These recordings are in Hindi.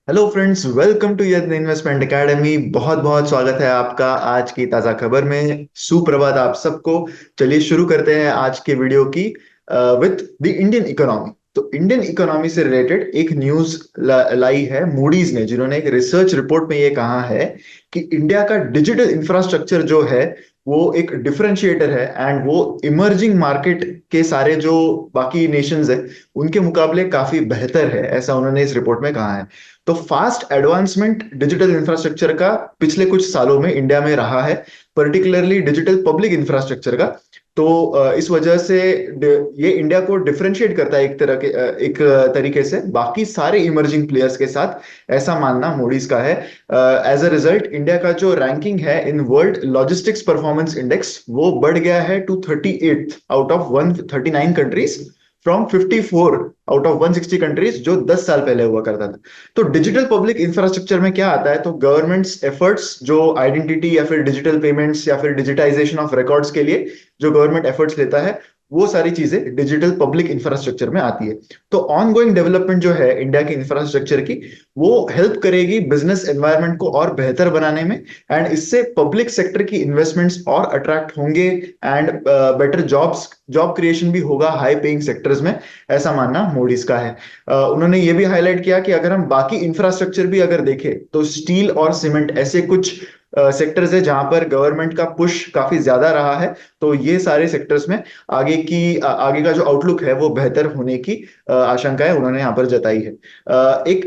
हेलो फ्रेंड्स, वेलकम टू यद इन्वेस्टमेंट एकेडमी। बहुत बहुत स्वागत है आपका आज की ताजा खबर में। सुप्रभात आप सबको। चलिए शुरू करते हैं आज के वीडियो की विथ द इंडियन इकोनॉमी। तो इंडियन इकोनॉमी से रिलेटेड एक न्यूज लाई है मूडीज ने, जिन्होंने एक रिसर्च रिपोर्ट में ये कहा है कि इंडिया का डिजिटल इंफ्रास्ट्रक्चर जो है वो एक डिफरेंशिएटर है एंड वो इमर्जिंग मार्केट के सारे जो बाकी नेशंस है उनके मुकाबले काफी बेहतर है, ऐसा उन्होंने इस रिपोर्ट में कहा है। तो फास्ट एडवांसमेंट डिजिटल इंफ्रास्ट्रक्चर का पिछले कुछ सालों में इंडिया में रहा है, पर्टिकुलरली डिजिटल पब्लिक इंफ्रास्ट्रक्चर का। तो इस वजह से ये इंडिया को डिफरेंशिएट करता है एक तरह के एक तरीके से बाकी सारे इमर्जिंग प्लेयर्स के साथ, ऐसा मानना मोडीज का है। एज अ रिजल्ट इंडिया का जो रैंकिंग है in world logistics performance index वो बढ़ गया है to 38 out of 139 countries, from 54 out of 160 countries, जो 10 साल पहले हुआ करता था। तो डिजिटल पब्लिक इंफ्रास्ट्रक्चर में क्या आता है, तो गवर्नमेंट्स एफर्ट्स जो आइडेंटिटी या फिर डिजिटल पेमेंट्स या फिर डिजिटाइजेशन ऑफ रिकॉर्ड्स के लिए जो गवर्नमेंट एफर्ट्स लेता है, वो सारी चीजें डिजिटल पब्लिक इंफ्रास्ट्रक्चर में आती है। तो ऑनगोइंग डेवलपमेंट जो है इंडिया की इंफ्रास्ट्रक्चर की, वो हेल्प करेगी बिजनेस एनवायरनमेंट को और बेहतर बनाने में, एंड इससे पब्लिक सेक्टर की इन्वेस्टमेंट्स और अट्रैक्ट होंगे एंड बेटर जॉब क्रिएशन भी होगा हाई पेइंग सेक्टर्स में, ऐसा मानना मोडीज का है। उन्होंने ये भी हाईलाइट किया कि अगर हम बाकी इंफ्रास्ट्रक्चर भी अगर देखें तो स्टील और सीमेंट ऐसे कुछ सेक्टर्स है जहां पर गवर्नमेंट का पुश काफी ज्यादा रहा है। तो ये सारे सेक्टर्स में आगे का जो आउटलुक है वो बेहतर होने की आशंकाएं उन्होंने यहाँ पर जताई है।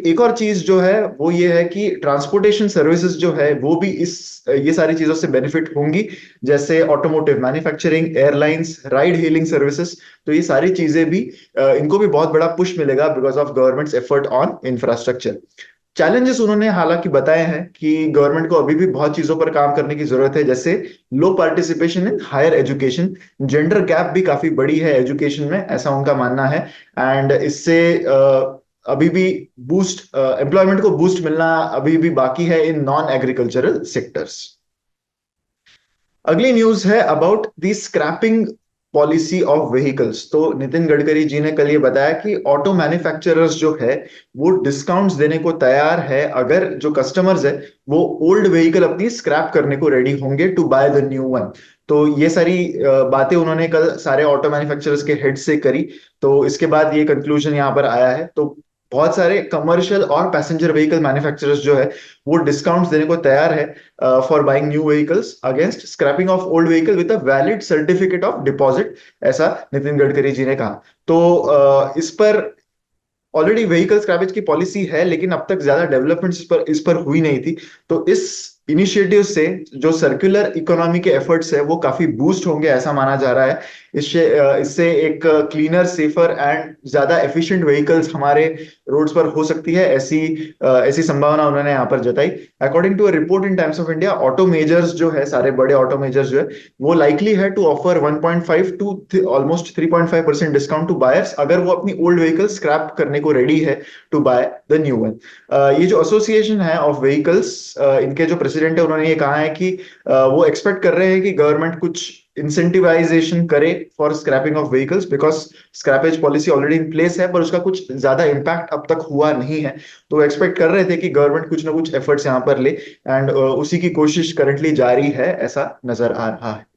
एक और चीज जो है वो ये है कि ट्रांसपोर्टेशन सर्विसेज जो है वो भी इस ये सारी चीजों से बेनिफिट होंगी, जैसे automotive manufacturing, airlines, ride hailing services. तो ये सारी चीजें भी इनको भी बहुत बड़ा पुश मिलेगा because of governments effort on infrastructure. Challenges उन्होंने हालांकि बताए हैं कि गवर्नमेंट को अभी भी बहुत चीजों पर काम करने की जरूरत है, जैसे low participation in higher education, gender gap भी काफी बड़ी है एजुकेशन में, ऐसा उनका मानना है। एंड इससे अभी भी बूस्ट एम्प्लॉयमेंट को बूस्ट मिलना अभी भी बाकी है इन नॉन एग्रीकल्चरल सेक्टर्स। अगली न्यूज है about the scrapping policy of vehicles. तो नितिन गडकरी जी ने कल ये बताया कि ऑटो मैन्युफैक्चरर्स जो है वो डिस्काउंट्स देने को तैयार है अगर जो कस्टमर्स है वो ओल्ड व्हीकल अपनी स्क्रैप करने को रेडी होंगे to buy the new one. तो ये सारी बातें उन्होंने कल सारे ऑटो मैन्युफैक्चरर्स के हेड से करी। तो इसके बाद ये कंक्लूजन यहाँ पर आया है। तो बहुत सारे कमर्शियल और पैसेंजर व्हीकल मैन्युफैक्चरर्स जो है वो डिस्काउंट्स देने को तैयार है for buying new vehicles against scrapping of old vehicle with a valid certificate of deposit, ऐसा नितिन गडकरी जी ने कहा। तो इस पर ऑलरेडी व्हीकल स्क्रैपेज की पॉलिसी है लेकिन अब तक ज्यादा डेवलपमेंट इस पर हुई नहीं थी। तो इस इनिशिएटिव से जो सर्कुलर इकोनॉमी के एफर्ट्स है वो काफी बूस्ट होंगे, ऐसा माना जा रहा है। इससे एक क्लीनर, सेफर एंड ज्यादा एफिशिएंट व्हीकल्स हमारे रोड्स पर हो सकती है, ऐसी संभावना उन्होंने यहाँ पर जताई। According to a report in Times of India, auto majors जो है, सारे बड़े ऑटो मेजर्स जो है वो लाइकली है to offer 1.5 to almost 3.5% discount to buyers अगर वो अपनी ओल्ड व्हीकल स्क्रैप करने को रेडी है to buy the new one. ये जो एसोसिएशन है ऑफ व्हीकल्स, इनके जो प्रेसिडेंट है उन्होंने ये कहा है कि वो एक्सपेक्ट कर रहे हैं कि गवर्नमेंट कुछ इंसेंटिवाइजेशन करे for scrapping of vehicles, because scrappage policy already in place है पर उसका कुछ ज्यादा इम्पैक्ट अब तक हुआ नहीं है। तो एक्सपेक्ट कर रहे थे कि गवर्नमेंट कुछ ना कुछ एफर्ट्स यहाँ पर ले, एंड उसी की कोशिश करंटली जारी है, ऐसा नजर आ रहा है।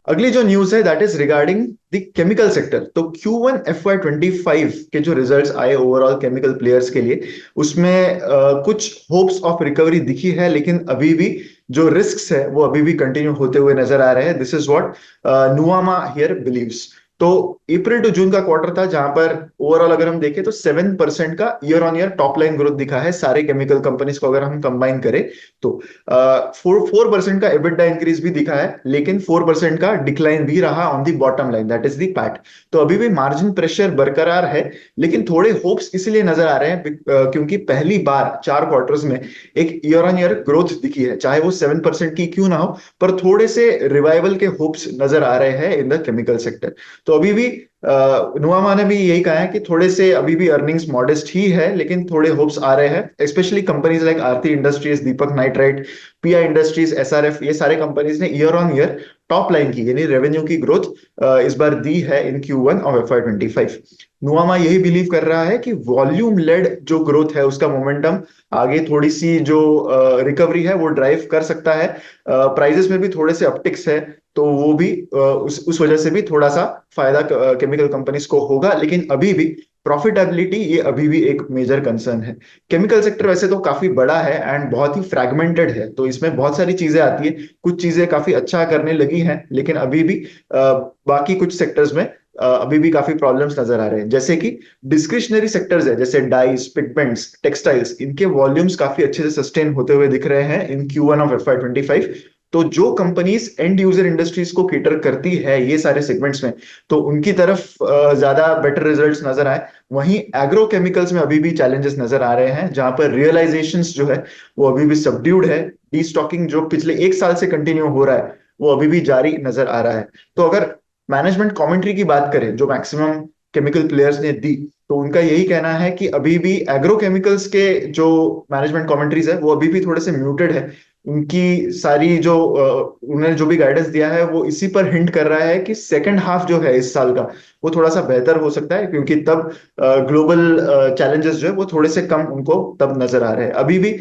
अगली जो न्यूज है that is regarding the chemical sector. तो Q1 FY25 के जो रिजल्ट्स आए ओवरऑल केमिकल प्लेयर्स के लिए, उसमें कुछ होप्स ऑफ रिकवरी दिखी है, लेकिन अभी भी जो रिस्क्स है वो अभी भी कंटिन्यू होते हुए नजर आ रहे हैं। This is what Nuvama here believes. तो अप्रैल टू जून का क्वार्टर था जहां पर ओवरऑल अगर हम देखें तो 7% का year on year top line growth दिखा है सारे केमिकल कंपनीज को अगर हम कंबाइन करें तो। 4% का एबिटडा इंक्रीज भी दिखा है, लेकिन 4% का डिक्लाइन भी रहा on the bottom line, that is the PAT. तो अभी भी मार्जिन प्रेशर बरकरार है, लेकिन थोड़े होप्स इसलिए नजर आ रहे हैं क्योंकि पहली बार 4 क्वार्टर्स में एक ईयर ऑन ईयर ग्रोथ दिखी है, चाहे वो 7% की क्यों ना हो, पर थोड़े से रिवाइवल के होप्स नजर आ रहे हैं इन द केमिकल सेक्टर। तो अभी भी नुआमा ने भी यही कहा है कि थोड़े से अभी भी अर्निंग्स मॉडेस्ट ही है, लेकिन थोड़े होप्स आ रहे हैं। स्पेशली कंपनीज लाइक आरती इंडस्ट्रीज, दीपक नाइट्राइट, पीआई इंडस्ट्रीज, एसआरएफ, ये सारे कंपनीज ने year on year top line की यानी रेवेन्यू की ग्रोथ इस बार दी है इन Q1 ऑफ FY25। नुआमा यही बिलीव कर रहा है कि वॉल्यूम लेड जो ग्रोथ है उसका मोमेंटम आगे थोड़ी सी जो रिकवरी है वो ड्राइव कर सकता है। प्राइजेस में भी थोड़े से अपटिक्स है, तो वो भी उस वजह से भी थोड़ा सा फायदा केमिकल कंपनीज को होगा, लेकिन अभी भी प्रॉफिटेबिलिटी ये अभी भी एक मेजर कंसर्न है। केमिकल सेक्टर वैसे तो काफी बड़ा है एंड बहुत ही फ्रैगमेंटेड है, तो इसमें बहुत सारी चीजें आती है। कुछ चीजें काफी अच्छा करने लगी हैं, लेकिन अभी भी बाकी कुछ सेक्टर्स में अभी भी काफी प्रॉब्लम्स नजर आ रहे हैं, जैसे कि डिस्क्रिशनरी सेक्टर्स है जैसे डाइस, पिगमेंट्स, टेक्सटाइल्स, इनके वॉल्यूम्स काफी अच्छे से सस्टेन होते हुए दिख रहे हैं इन Q1 ऑफ FY25। तो जो कंपनीज एंड यूजर इंडस्ट्रीज को केटर करती है ये सारे सेगमेंट्स में, तो उनकी तरफ ज्यादा बेटर रिजल्ट्स नजर आए। वहीं एग्रोकेमिकल्स में अभी भी चैलेंजेस नजर आ रहे हैं, जहां पर रियलाइजेशंस जो है वो अभी भी सबड्यूड है। डीस्टॉकिंग जो पिछले एक साल से कंटिन्यू हो रहा है वो अभी भी जारी नजर आ रहा है। तो अगर मैनेजमेंट कमेंट्री की बात करें जो मैक्सिमम केमिकल प्लेयर्स ने दी, तो उनका यही कहना है कि अभी भी एग्रोकेमिकल्स के जो मैनेजमेंट कमेंट्रीज है वो अभी भी थोड़े से म्यूटेड है। उनकी सारी जो उन्होंने जो भी गाइडेंस दिया है वो इसी पर हिंट कर रहा है कि सेकंड हाफ जो है इस साल का वो थोड़ा सा बेहतर हो सकता है, क्योंकि तब ग्लोबल चैलेंजेस जो है वो थोड़े से कम उनको तब नजर आ रहे हैं। अभी भी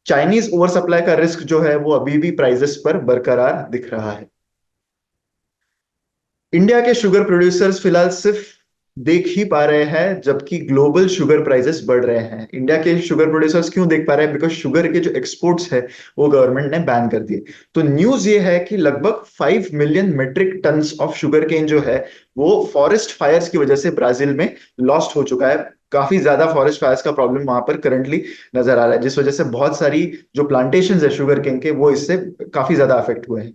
चाइनीज ओवर सप्लाई का रिस्क जो है वो अभी भी प्राइजेस पर बरकरार दिख रहा है। इंडिया के शुगर प्रोड्यूसर्स फिलहाल सिर्फ देख ही पा रहे हैं, जबकि ग्लोबल शुगर प्राइसेस बढ़ रहे हैं। इंडिया के शुगर प्रोड्यूसर्स क्यों देख पा रहे हैं? बिकॉज शुगर के जो एक्सपोर्ट्स है वो गवर्नमेंट ने बैन कर दिए। तो न्यूज ये है कि लगभग 5 million metric tons of sugar cane जो है वो फॉरेस्ट फायर्स की वजह से ब्राजील में लॉस्ट हो चुका है। काफी ज्यादा फॉरेस्ट फायर्स का प्रॉब्लम वहां पर करंटली नजर आ रहा है, जिस वजह से बहुत सारी जो प्लांटेशन है शुगर केन के वो इससे काफी ज्यादा अफेक्ट हुए हैं।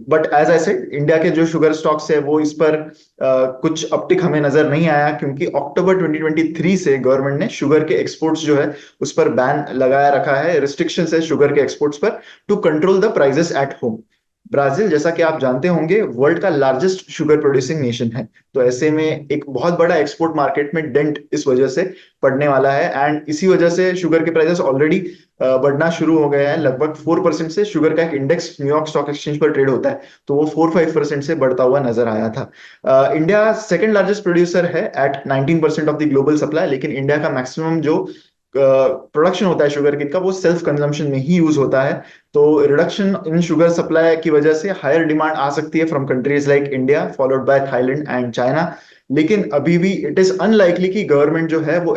But as I said, India के जो शुगर स्टॉक्स है वो इस पर कुछ अपटिक हमें नजर नहीं आया, क्योंकि अक्टूबर 2023 से गवर्नमेंट ने शुगर के एक्सपोर्ट्स जो है उस पर बैन लगाया रखा है, रिस्ट्रिक्शंस है शुगर के एक्सपोर्ट्स पर, to control the prices at home. Brazil, जैसा कि आप जानते होंगे, वर्ल्ड का लार्जेस्ट शुगर प्रोड्यूसिंग नेशन है। तो ऐसे में एक बहुत बड़ा एक्सपोर्ट मार्केट में डेंट इस वजह से पड़ने वाला है, एंड इसी वजह से शुगर के प्राइसेस ऑलरेडी बढ़ना शुरू हो गए हैं। लगभग 4% से शुगर का एक इंडेक्स न्यूयॉर्क स्टॉक एक्सचेंज पर ट्रेड होता है, तो वो 4-5% से बढ़ता हुआ नजर आया था। इंडिया सेकंड लार्जेस्ट प्रोड्यूसर है at 19% of the global supply, लेकिन इंडिया का मैक्सिमम जो प्रोडक्शन होता है शुगर केन का वो सेल्फ कंजम्पशन में ही यूज होता है। तो रिडक्शन इन शुगर सप्लाई की वजह से हायर डिमांड आ सकती है from countries like India, followed by Thailand and China. लेकिन अभी भी इट इज अनलाइकली कि गवर्नमेंट जो है वो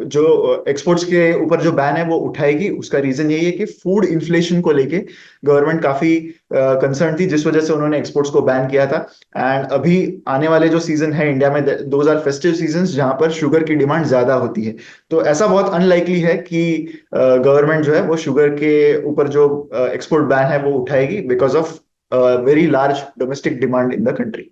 जो एक्सपोर्ट्स के ऊपर जो बैन है वो उठाएगी। उसका रीजन यही है कि फूड इन्फ्लेशन को लेके गवर्नमेंट काफी कंसर्न थी, जिस वजह से उन्होंने एक्सपोर्ट्स को बैन किया था। एंड अभी आने वाले जो सीजन है इंडिया में, दोज आर फेस्टिव सीजन जहां पर शुगर की डिमांड ज्यादा होती है। तो ऐसा बहुत अनलाइकली है कि गवर्नमेंट जो है वो शुगर के ऊपर जो एक्सपोर्ट बैन है वो उठाएगी, because of very large domestic demand in the country.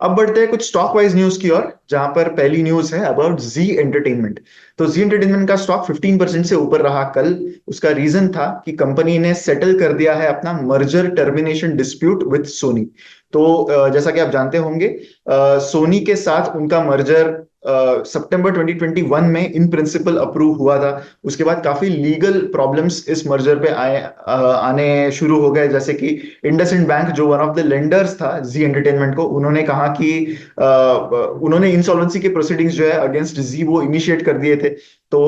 अब बढ़ते हैं कुछ स्टॉक वाइज न्यूज की ओर, जहां पर पहली न्यूज है अबाउट जी एंटरटेनमेंट। तो जी एंटरटेनमेंट का स्टॉक 15% से ऊपर रहा कल। उसका रीजन था कि कंपनी ने सेटल कर दिया है अपना merger termination dispute with Sony. तो जैसा कि आप जानते होंगे, सोनी के साथ उनका मर्जर सितंबर 2021 में इन प्रिंसिपल अप्रूव हुआ था। उसके बाद काफी लीगल प्रॉब्लम्स इस मर्जर पे आने शुरू हो गए, जैसे कि इंडसइंड बैंक जो वन ऑफ द लेंडर्स था जी एंटरटेनमेंट को, उन्होंने कहा कि उन्होंने इंसॉल्वेंसी के प्रोसीडिंग्स जो है अगेंस्ट जी वो इनिशिएट कर दिए थे। तो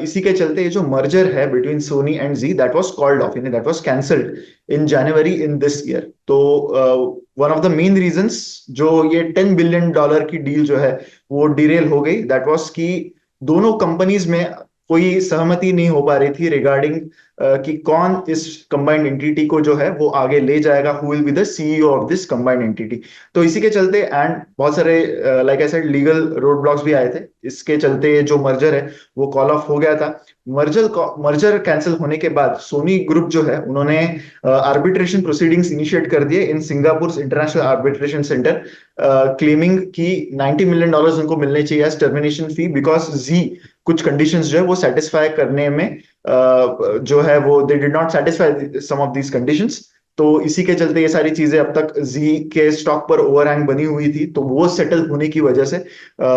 इसी के चलते ये जो मर्जर है between Sony and Zee, that was called off, यानी that was cancelled in January in this year. तो one of the main reasons जो ये $10 बिलियन की डील जो है वो डिरेल हो गई, दैट वाज कि दोनों कंपनीज में कोई सहमति नहीं हो पा रही थी रिगार्डिंग कि कौन इस कंबाइंड एंटिटी को जो है वो आगे ले जाएगा, who will be the CEO of this combined entity. तो इसी के चलते एंड बहुत सारे like I said legal road blocks भी आए थे, इसके चलते जो मर्जर है वो कॉल ऑफ हो गया था। मर्जर कैंसिल होने के बाद सोनी ग्रुप जो है उन्होंने आर्बिट्रेशन प्रोसीडिंग्स इनिशिएट कर दिए in Singapore international arbitration centre, claiming कि $90 मिलियन उनको मिलने चाहिए एज टर्मिनेशन फी, बिकॉज जी कुछ कंडीशंस जो है वो सेटिस्फाई करने में जो है वो they did not satisfy some of these conditions. तो इसी के चलते ये सारी चीजें अब तक जी के स्टॉक पर ओवरहैंग बनी हुई थी, तो वो सेटल होने की वजह से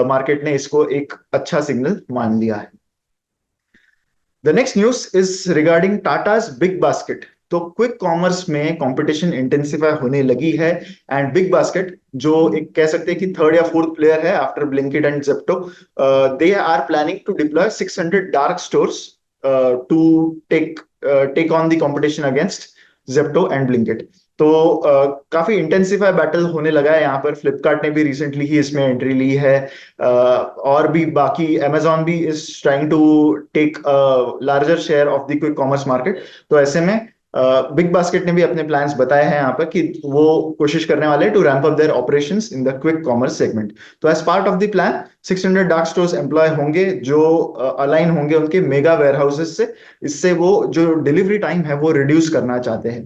मार्केट ने इसको एक अच्छा सिग्नल मान लिया है। The next news is regarding Tatas big basket. तो क्विक कॉमर्स में कंपटीशन इंटेंसिफाई होने लगी है। एंड बिग बास्केट जो एक कह सकते हैं कि थर्ड या फोर्थ प्लेयर है after Blinkit and Zepto, they are planning to deploy 600 dark stores to take take on the competition against Zepto and Blinkit. तो काफी इंटेंसिफाई बैटल होने लगा है यहाँ पर। फ्लिपकार्ट ने भी रिसेंटली ही इसमें एंट्री ली है, और भी बाकी अमेजॉन भी is trying to take larger share of the quick commerce market. तो ऐसे में बिग बास्केट ने भी अपने प्लान्स बताए हैं यहाँ पर कि वो कोशिश करने वाले हैं to ramp up their operations in the quick commerce segment. तो as part of the plan 600 dark stores employ होंगे जो अलाइन होंगे उनके मेगा वेयर हाउसेस से। इससे वो जो डिलीवरी टाइम है वो रिड्यूस करना चाहते हैं।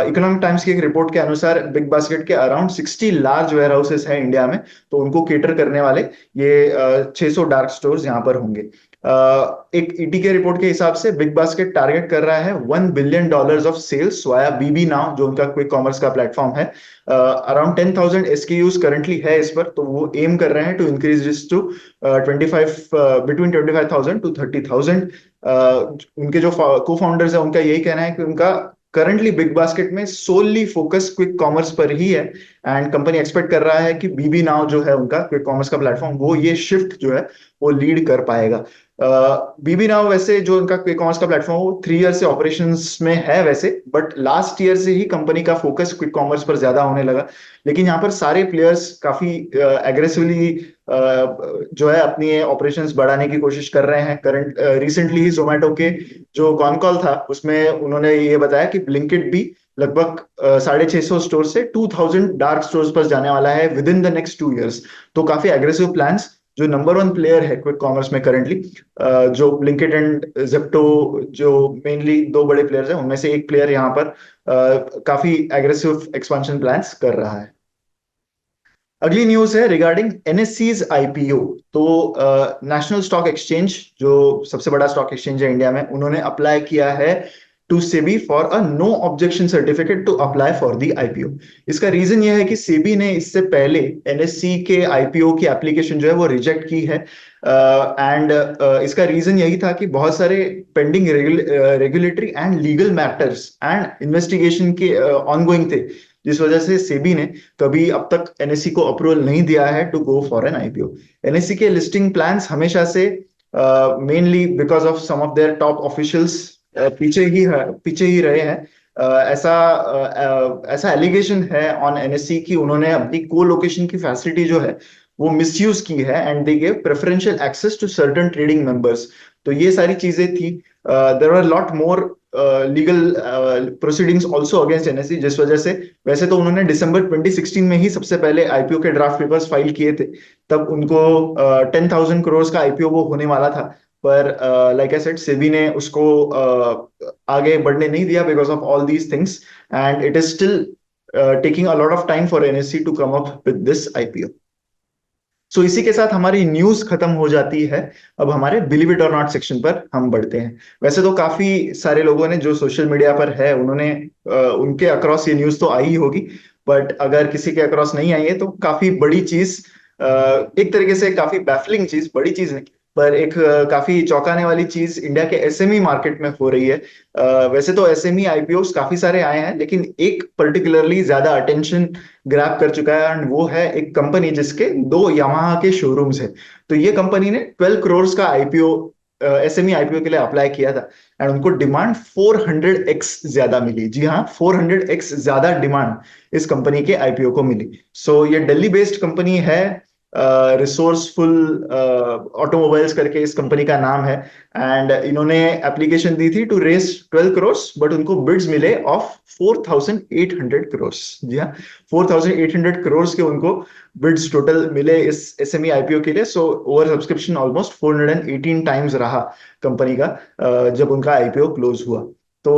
इकोनॉमिक टाइम्स की एक रिपोर्ट के अनुसार बिग बास्केट के अराउंड 60 लार्ज वेयर हाउसेस हैं इंडिया में, तो उनको केटर करने वाले ये 600 डार्क स्टोर्स यहाँ पर होंगे। एक ईटी के रिपोर्ट के हिसाब से बिग बास्केट टारगेट कर रहा है $1 billion of sales via BB now, जो उनका क्विक कॉमर्स का प्लेटफॉर्म है। अराउंड 10,000 एसकेयूज करंटली है इस पर, तो वो एम कर रहे हैं to increase this to 25 between 25,000 to 30,000। उनके जो को फाउंडर्स है उनका यही कहना है कि उनका करंटली बिग बास्केट में सोली फोकस क्विक कॉमर्स पर ही है। एंड कंपनी एक्सपेक्ट कर रहा है कि बीबी नाउ जो है उनका क्विक कॉमर्स का प्लेटफॉर्म, वो ये शिफ्ट जो है वो लीड कर पाएगा। बीबी नाउ वैसे जो उनका क्विक कॉमर्स का प्लेटफॉर्म वो 3 ईयर से ऑपरेशंस में है वैसे, बट लास्ट ईयर से ही कंपनी का फोकस क्विक कॉमर्स पर ज्यादा होने लगा। लेकिन यहाँ पर सारे प्लेयर्स काफी एग्रेसिवली जो है अपनी ऑपरेशंस बढ़ाने की कोशिश कर रहे हैं। करंट रिसेंटली ही जोमेटो के जो कॉन कॉल था उसमें उन्होंने ये बताया कि ब्लिंकिट भी लगभग 650 स्टोर से 2,000 डार्क स्टोर्स पर जाने वाला है with in the next 2 years. तो काफी एग्रेसिव प्लान्स। जो नंबर वन प्लेयर है क्विक कॉमर्स में करंटली, जो ब्लिंकिट एंड जेप्टो जो मेनली दो बड़े प्लेयर्स हैं, उनमें से एक प्लेयर यहाँ पर काफी एग्रेसिव एक्सपेंशन प्लान्स कर रहा है। अगली न्यूज है रिगार्डिंग एनएससीज आईपीओ। तो नेशनल स्टॉक एक्सचेंज जो सबसे बड़ा स्टॉक एक्सचेंज है इंडिया में, उन्होंने अप्लाई किया है to SEBI for a no objection certificate to apply for the IPO. इसका रीजन यह है कि सेबी ने इससे पहले एनएससी के आईपीओ की एप्लीकेशन जो है वो रिजेक्ट की है। एंड इसका रीजन यही था कि बहुत सारे pending regulatory and legal matters and investigation के ऑनगोइंग थे, जिस वजह से सेबी ने कभी अब तक एनएससी को अप्रूवल नहीं दिया है to go for an IPO. NSE के लिस्टिंग प्लान्स हमेशा से mainly because of some of their top officials पीछे ही रहे हैं। ऐसा एलिगेशन है ऑन एनएससी कि उन्होंने अपनी को लोकेशन की फैसिलिटी जो है वो मिसयूज की है and they gave preferential access to certain trading members. तो ये सारी चीजें थी। There are lot more legal proceedings also against NSE, जिस वजह से वैसे तो उन्होंने दिसंबर 2016 में ही सबसे पहले आईपीओ के ड्राफ्ट पेपर्स फाइल किए थे। तब उनको 10,000 करोड़ का आईपीओ वो होने वाला था, पर लाइक आई सेड सेबी ने उसको आगे बढ़ने नहीं दिया because of all these things, and it is still taking a lot of time for NSC to come up with this IPO. So इसी के साथ हमारी न्यूज खत्म हो जाती है। अब हमारे बिलीव इट और नॉट सेक्शन पर हम बढ़ते हैं। वैसे तो काफी सारे लोगों ने जो सोशल मीडिया पर है उन्होंने उनके अक्रॉस ये न्यूज तो आई ही होगी, बट अगर किसी के अक्रॉस नहीं आई है तो काफी बड़ी चीज, एक तरीके से काफी बैफलिंग चीज, बड़ी चीज नहीं पर एक काफी चौंकाने वाली चीज इंडिया के एसएमई मार्केट में हो रही है। वैसे तो एसएमई आईपीओ काफी सारे आए हैं, लेकिन एक पर्टिकुलरली ज्यादा अटेंशन ग्रैब कर चुका है, एंड वो है एक कंपनी जिसके 2 यामाहा के शोरूम्स है। तो ये कंपनी ने 12 करोड़ का आईपीओ एसएमई आईपीओ के लिए अप्लाई किया था, एंड उनको डिमांड 400x ज्यादा मिली। जी हाँ, 400x ज्यादा डिमांड इस कंपनी के आईपीओ को मिली। सो ये दिल्ली बेस्ड कंपनी है, रिसोर्सफुल ऑटोमोबाइल्स करके इस कंपनी का नाम है। एंड इन्होंने एप्लीकेशन दी थी टू रेस 12 करोड़, बट उनको बिड्स मिले ऑफ 4,800 करोड़। जी हाँ, 4,800 करोड़ के उनको बिड्स टोटल मिले इस एसएमई आईपीओ के लिए। So over subscription almost 418 times रहा कंपनी का जब उनका आईपीओ क्लोज हुआ। तो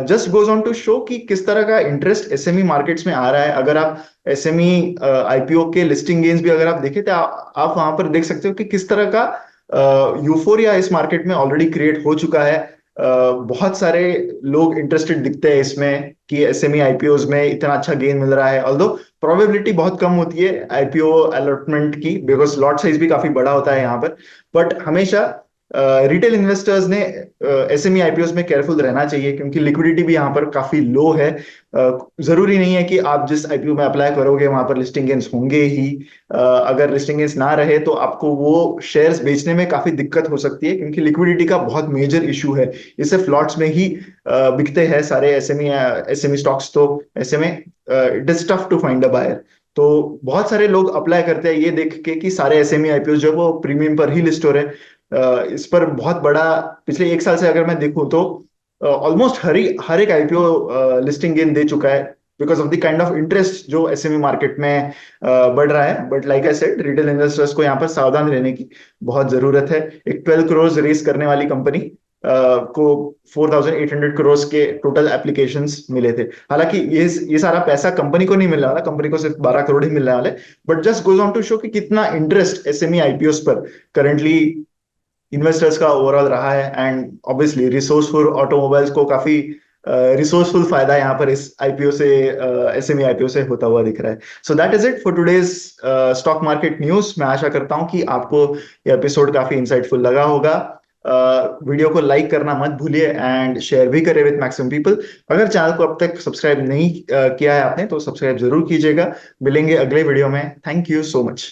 just goes on to show कि किस तरह का इंटरेस्ट एसएमई मार्केट्स में आ रहा है। अगर आप एसएमई आईपीओ के लिस्टिंग गेन्स भी अगर आप देखें तो आप वहां पर देख सकते हो कि किस तरह का यूफोरिया इस मार्केट में ऑलरेडी क्रिएट हो चुका है। बहुत सारे लोग इंटरेस्टेड दिखते हैं इसमें कि एसएमई आईपीओज में इतना अच्छा गेन मिल रहा है, ऑल्दो प्रोबेबिलिटी बहुत कम होती है आईपीओ अलॉटमेंट की, बिकॉज लॉट साइज भी काफी बड़ा होता है यहाँ पर। बट हमेशा रिटेल इन्वेस्टर्स ने एसएमई आईपीओस में केयरफुल रहना चाहिए, क्योंकि लिक्विडिटी भी यहाँ पर काफी लो है। जरूरी नहीं है कि आप जिस आईपीओ में अप्लाई करोगे वहां पर लिस्टिंग गेन्स होंगे ही। अगर लिस्टिंग गेन्स ना रहे तो आपको वो शेयर्स बेचने में काफी दिक्कत हो सकती है, क्योंकि लिक्विडिटी का बहुत मेजर इशू है। इसे फ्लॉट्स में ही बिकते हैं सारे एसएमई स्टॉक्स, तो ऐसे में it is tough to find a buyer. तो बहुत सारे लोग अप्लाई करते हैं ये देख के कि सारे एसएमई आईपीओ जो है वो प्रीमियम पर ही लिस्ट हो रहे हैं। इस पर बहुत बड़ा, पिछले एक साल से अगर मैं देखूं तो ऑलमोस्ट हर एक आईपीओ लिस्टिंग गेन दे चुका है, because of the kind of interest जो एसएमई मार्केट में बढ़ रहा है। But like I said, retail investors को यहाँ पर सावधान रहने की बहुत जरूरत है। एक 12 करोड़ रेस करने वाली कंपनी को 4,800 करोड़ के टोटल एप्लीकेशंस मिले थे। हालांकि ये सारा पैसा कंपनी को नहीं मिलने वाला, कंपनी को सिर्फ 12 करोड़ ही मिलने वाले। But just goes on to show कि कितना इंटरेस्ट एसएमई आईपीओस पर करंटली इन्वेस्टर्स का ओवरऑल रहा है। एंड ऑब्वियसली रिसोर्सफुल ऑटोमोबाइल्स को काफी रिसोर्सफुल फायदा यहाँ पर इस आईपीओ से, एसएमई आईपीओ से होता हुआ दिख रहा है। So that is it for today's stock market news. मैं आशा करता हूँ कि आपको ये एपिसोड काफी इंसाइटफुल लगा होगा। वीडियो को लाइक करना मत भूलिए एंड शेयर भी करें विद मैक्सिमम पीपल। अगर चैनल को अब तक सब्सक्राइब नहीं किया है आपने तो सब्सक्राइब जरूर कीजिएगा। मिलेंगे अगले वीडियो में। Thank you so much.